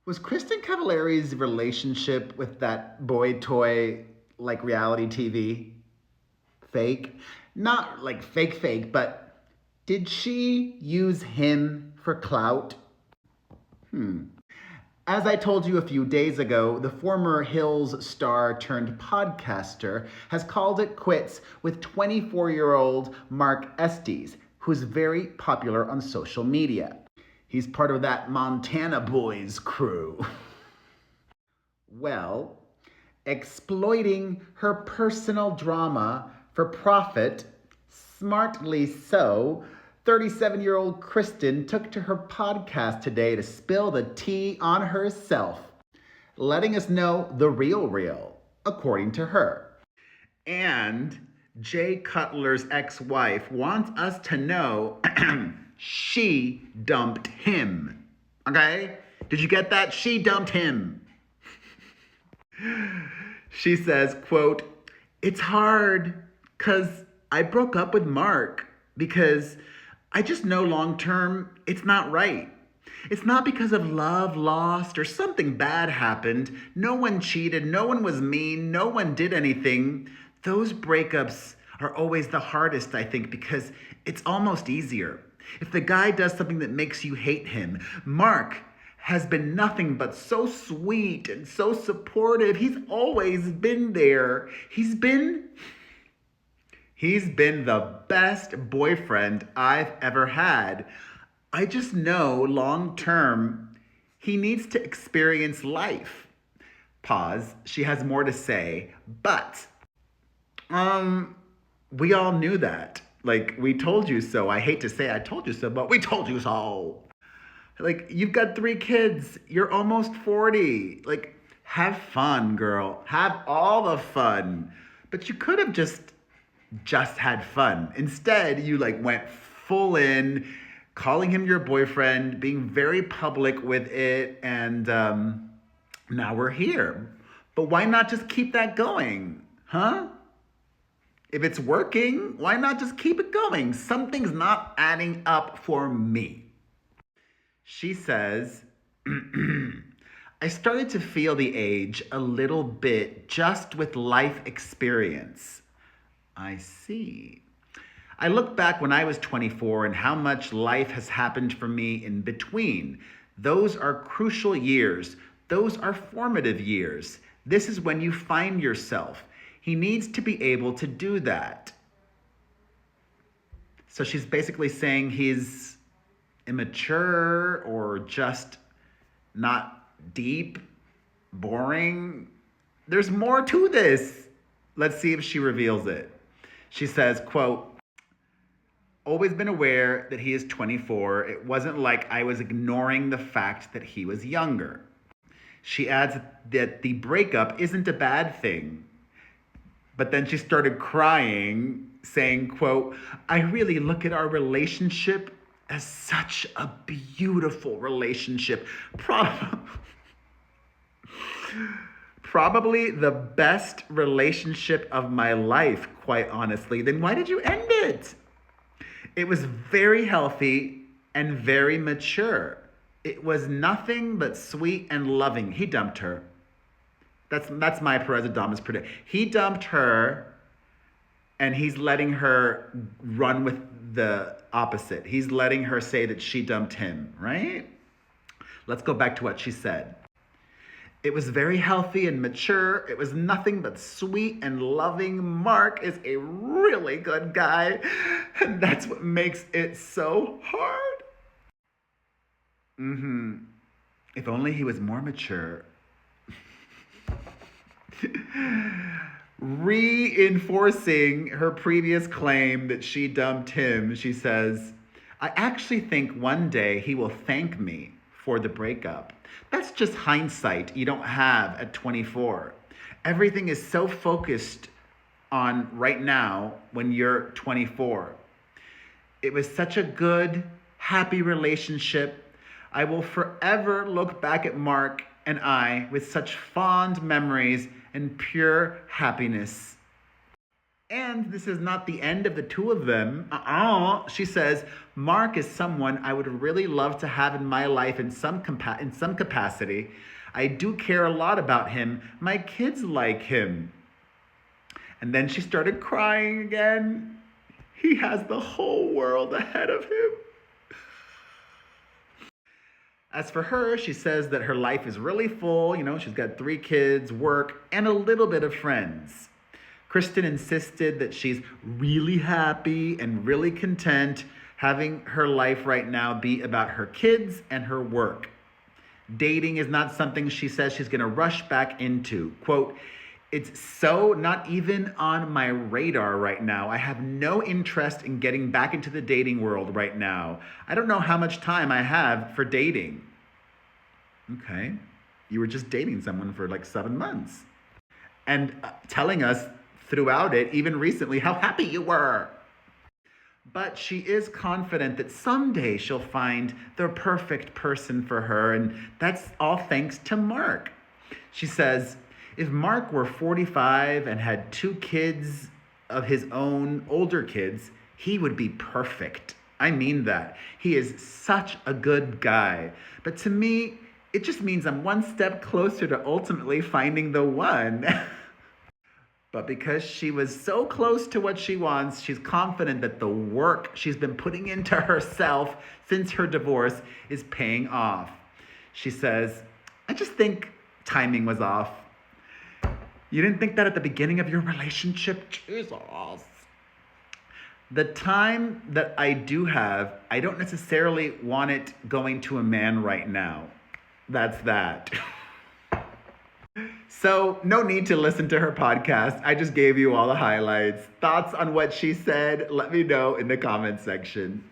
Was Kristin Cavallari's relationship with that boy toy like reality TV? Fake? Not like fake, but did she use him for clout? As I told you a few days ago, the former Hills star turned podcaster has called it quits with 24-year-old Mark Estes, who's very popular on social media. He's part of that Montana Boys crew. Well, exploiting her personal drama for profit, smartly so, 37-year-old Kristin took to her podcast today to spill the tea on herself, letting us know the real, according to her. And Jay Cutler's ex-wife wants us to know she dumped him. Okay? Did you get that? She dumped him. She says, quote, "It's hard because I broke up with Mark because I just know long-term it's not right. It's not because of love lost or something bad happened. No one cheated. No one was mean. No one did anything. Those breakups are always the hardest, I think, because it's almost easier. If the guy does something that makes you hate him, Mark has been nothing but so sweet and so supportive. He's always been there. He's been the best boyfriend I've ever had. I just know long term, he needs to experience life." Pause. She has more to say, but we all knew that. Like, we told you so. I hate to say I told you so, but we told you so. Like, you've got 3 kids. You're almost 40. Like, have fun, girl. Have all the fun. But you could have just had fun. Instead, you went full in, calling him your boyfriend, being very public with it, and now we're here. But why not just keep that going? Huh? If it's working, why not just keep it going? Something's not adding up for me. She says, "I started to feel the age a little bit just with life experience." I see. "I look back when I was 24 and how much life has happened for me in between. Those are crucial years. Those are formative years. This is when you find yourself. He needs to be able to do that." So she's basically saying he's immature or just not deep, boring. There's more to this. Let's see if she reveals it. She says, quote, "Always been aware that he is 24. It wasn't like I was ignoring the fact that he was younger." She adds that the breakup isn't a bad thing. But then she started crying, saying, quote, "I really look at our relationship as such a beautiful relationship. Probably the best relationship of my life, quite honestly. Then why did you end it? It was very healthy and very mature. It was nothing but sweet and loving." He dumped her. That's my Perez Hilton's prediction. He dumped her, and he's letting her run with the opposite. He's letting her say that she dumped him, right? Let's go back to what she said. "It was very healthy and mature. It was nothing but sweet and loving. Mark is a really good guy, and that's what makes it so hard." If only he was more mature. Reinforcing her previous claim that she dumped him, she says, "I actually think one day he will thank me for the breakup. That's just hindsight you don't have at 24. Everything is so focused on right now when you're 24. It was such a good, happy relationship. I will forever look back at Mark and I with such fond memories and pure happiness." And this is not the end of the two of them. She says, Mark is someone I would really love to have in my life in some capacity. I do care a lot about him. My kids like him. And then she started crying again. He has the whole world ahead of him. As for her, she says that her life is really full. She's got 3 kids, work, and a little bit of friends. Kristin insisted that she's really happy and really content having her life right now be about her kids and her work. Dating is not something she says she's going to rush back into. Quote, it's so not even on my radar right now. I have no interest in getting back into the dating world right now. I don't know how much time I have for dating. Okay. You were just dating someone for like 7 months. And telling us throughout it, even recently, how happy you were. But she is confident that someday she'll find the perfect person for her, and that's all thanks to Mark. She says, if Mark were 45 and had 2 kids of his own, older kids, he would be perfect. I mean that. He is such a good guy. But to me, it just means I'm one step closer to ultimately finding the one. But because she was so close to what she wants, she's confident that the work she's been putting into herself since her divorce is paying off. She says, I just think timing was off. You didn't think that at the beginning of your relationship? Jesus. The time that I do have, I don't necessarily want it going to a man right now. That's that. So, no need to listen to her podcast. I just gave you all the highlights. Thoughts on what she said? Let me know in the comment section.